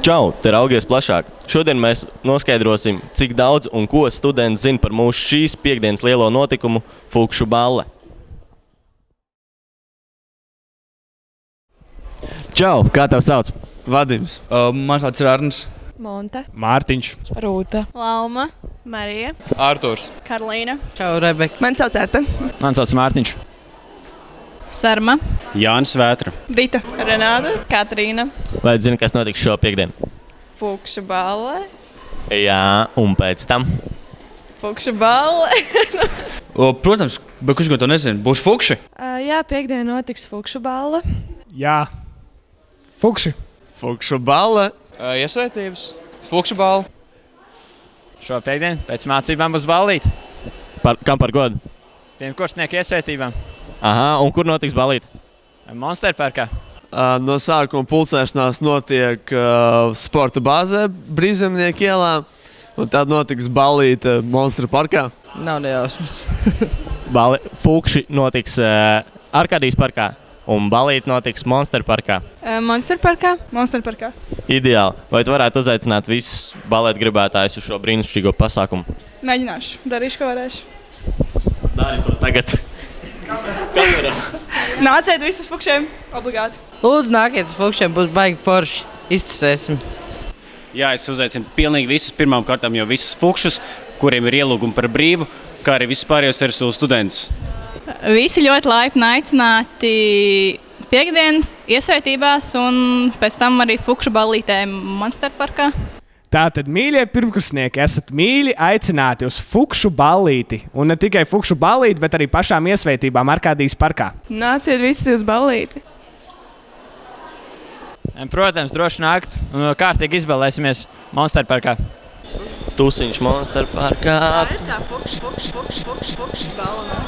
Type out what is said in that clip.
Čau, te raugies plašāk. Šodien mēs noskaidrosim, cik daudz un ko studenti zina par mūsu šīs piektdienas lielo notikumu Fukšu balle. Čau, kā tev sauc? Vadims. Man tāds ir Arnis. Monte, Mārtiņš, Rūta, Lauma, Marija, Ārturs. Karolīna, Čau, Rebeka. man sauc Erta, man sauc Mārtiņš. Sarma, Jānis Vētra. Dita, Renāta, Katrīna, Vai zini, kas notiks šo piekdienu? Fukšu balle, Jā, un pēc tam? Fukšu balle. Protams, bet kurš gan to nezina? Būs Fukši. Jā, piekdien notiks Fukšu balle. Jā, Fukši. Fukšu balle. Iesvētības. Fukšu balle. Šo piekdienu pēc mācībām būs ballīt. Kam par godu? Pirmkursnieku iesvētībām. Aha, un kur notiks ballīt? Monster parkā. No sākuma pulcēšanās notiek sporta bāzē Brīvzemnieku ielā. Un tad notiks ballīte Monster parkā. Nav nejausmas. Fukši notiks Arkādijas parkā. Un ballīt notiks Monster parkā. Monster parkā. Monster parkā. Ideāli. Vai tu varētu uzaicināt visus balēt gribētājus uz šo brīnišķīgo pasākumu? Mēģināšu, darīšu, ko varēšu. Dari to tagad. Nāciet visas Fukšiem, obligāti. Lūdzu, nākiet uz Fukšiem, būs baigi forši. Iztusēsim. Jā, es uzaicinu pilnīgi visus, pirmām kārtām jau visus Fukšus, kuriem ir ielūgumi par brīvu, kā arī visus pārējos RSU studentus. Visi ļoti laipni aicināti piekdien iesvētībās un pēc tam arī Fukšu ballītē Monster parkā. Tātad, mīļie pirmkursnieki, esat mīļi aicināti uz Fukšu ballīti. Un ne tikai Fukšu ballīti, bet arī pašām iesvētībām Arkādijas parkā. Nāciet visi uz ballīti. Protams, droši nākt un kārtīgi izballēsimies Monster parkā. Tusiņš Monster parkā. Tā Fukšu balla.